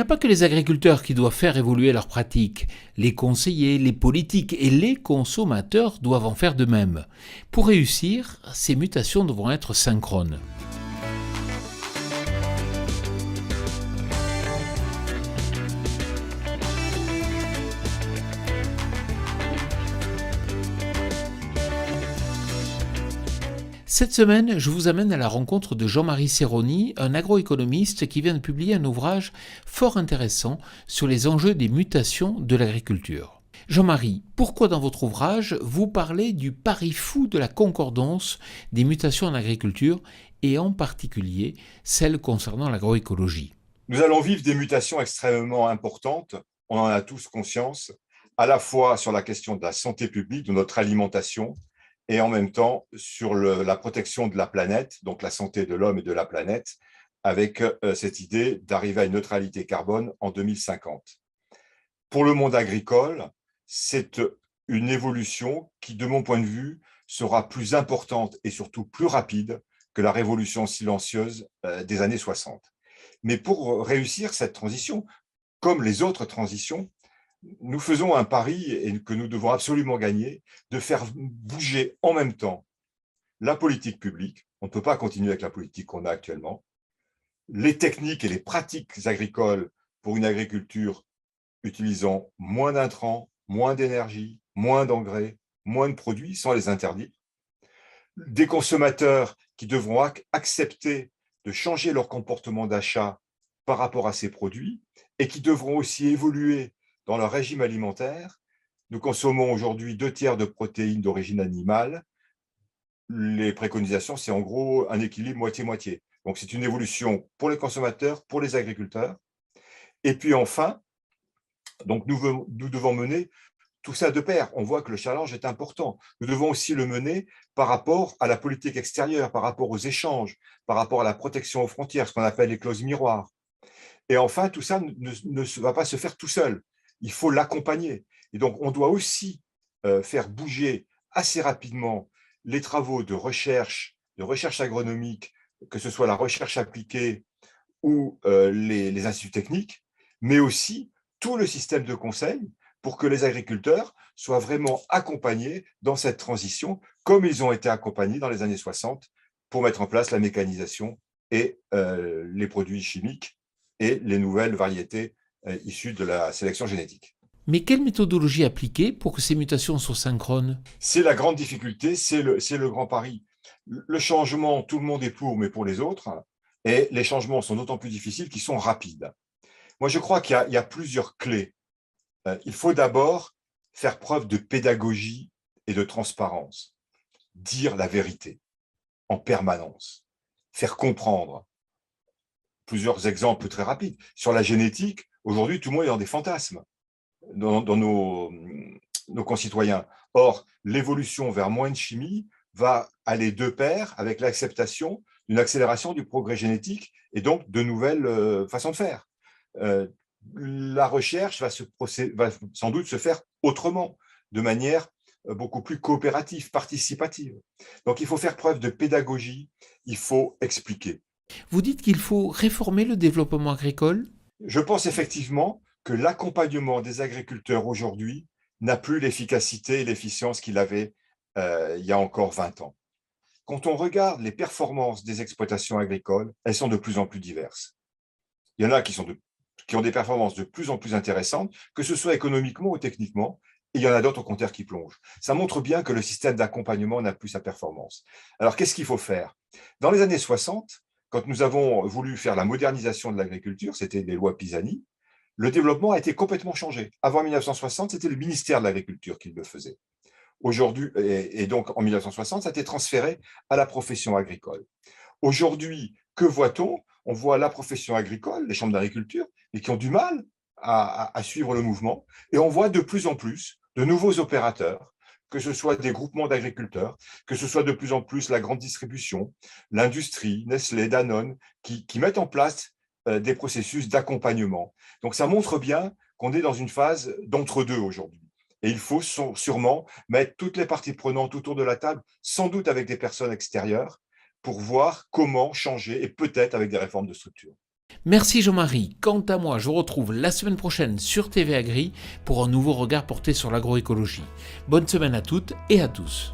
a pas que les agriculteurs qui doivent faire évoluer leurs pratiques. Les conseillers, les politiques et les consommateurs doivent en faire de même. Pour réussir, ces mutations devront être synchrones. Cette semaine, je vous amène à la rencontre de Jean-Marie Serroni, un agroéconomiste qui vient de publier un ouvrage fort intéressant sur les enjeux des mutations de l'agriculture. Jean-Marie, pourquoi dans votre ouvrage vous parlez du pari fou de la concordance des mutations en agriculture et en particulier celles concernant l'agroécologie? Nous allons vivre des mutations extrêmement importantes, on en a tous conscience, à la fois sur la question de la santé publique, de notre alimentation, et en même temps sur la protection de la planète, donc la santé de l'homme et de la planète, avec cette idée d'arriver à une neutralité carbone en 2050. Pour le monde agricole, c'est une évolution qui, de mon point de vue, sera plus importante et surtout plus rapide que la révolution silencieuse des années 60. Mais pour réussir cette transition, comme les autres transitions, nous faisons un pari et que nous devons absolument gagner, de faire bouger en même temps la politique publique, on ne peut pas continuer avec la politique qu'on a actuellement, les techniques et les pratiques agricoles pour une agriculture utilisant moins d'intrants, moins d'énergie, moins d'engrais, moins de produits, sans les interdire, des consommateurs qui devront accepter de changer leur comportement d'achat par rapport à ces produits et qui devront aussi évoluer dans leur régime alimentaire. Nous consommons aujourd'hui 2/3 de protéines d'origine animale. Les préconisations, c'est en gros un équilibre moitié-moitié. Donc, c'est une évolution pour les consommateurs, pour les agriculteurs. Et puis enfin, donc nous devons mener tout ça de pair. On voit que le challenge est important. Nous devons aussi le mener par rapport à la politique extérieure, par rapport aux échanges, par rapport à la protection aux frontières, ce qu'on appelle les clauses miroirs. Et enfin, tout ça ne va pas se faire tout seul. Il faut l'accompagner. Et donc, on doit aussi faire bouger assez rapidement les travaux de recherche agronomique, que ce soit la recherche appliquée ou les instituts techniques, mais aussi tout le système de conseil pour que les agriculteurs soient vraiment accompagnés dans cette transition, comme ils ont été accompagnés dans les années 60 pour mettre en place la mécanisation et les produits chimiques et les nouvelles variétés issues de la sélection génétique. Mais quelle méthodologie appliquer pour que ces mutations soient synchrones? C'est la grande difficulté, c'est le grand pari. Le changement, tout le monde est pour, mais pour les autres, et les changements sont d'autant plus difficiles qu'ils sont rapides. Moi, je crois qu'il y a plusieurs clés. Il faut d'abord faire preuve de pédagogie et de transparence, dire la vérité en permanence, faire comprendre. Plusieurs exemples très rapides. Sur la génétique, aujourd'hui, tout le monde est dans des fantasmes dans nos concitoyens. Or, l'évolution vers moins de chimie va aller de pair avec l'acceptation d'une accélération du progrès génétique et donc de nouvelles façons de faire. La recherche va sans doute se faire autrement, de manière beaucoup plus coopérative, participative. Donc, il faut faire preuve de pédagogie, il faut expliquer. Vous dites qu'il faut réformer le développement agricole? Je pense effectivement que l'accompagnement des agriculteurs aujourd'hui n'a plus l'efficacité et l'efficience qu'il avait il y a encore 20 ans. Quand on regarde les performances des exploitations agricoles, elles sont de plus en plus diverses. Il y en a qui ont des performances de plus en plus intéressantes, que ce soit économiquement ou techniquement, et il y en a d'autres au contraire qui plongent. Ça montre bien que le système d'accompagnement n'a plus sa performance. Alors, qu'est-ce qu'il faut faire? Dans les années 60, quand nous avons voulu faire la modernisation de l'agriculture, c'était les lois Pisani, le développement a été complètement changé. Avant 1960, c'était le ministère de l'Agriculture qui le faisait. Aujourd'hui, et donc en 1960, ça a été transféré à la profession agricole. Aujourd'hui, que voit-on? On voit la profession agricole, les chambres d'agriculture, mais qui ont du mal à suivre le mouvement. Et on voit de plus en plus de nouveaux opérateurs, que ce soit des groupements d'agriculteurs, que ce soit de plus en plus la grande distribution, l'industrie, Nestlé, Danone, qui mettent en place des processus d'accompagnement. Donc ça montre bien qu'on est dans une phase d'entre-deux aujourd'hui. Et il faut sûrement mettre toutes les parties prenantes autour de la table, sans doute avec des personnes extérieures, pour voir comment changer, et peut-être avec des réformes de structure. Merci Jean-Marie. Quant à moi, je vous retrouve la semaine prochaine sur TV Agri pour un nouveau regard porté sur l'agroécologie. Bonne semaine à toutes et à tous.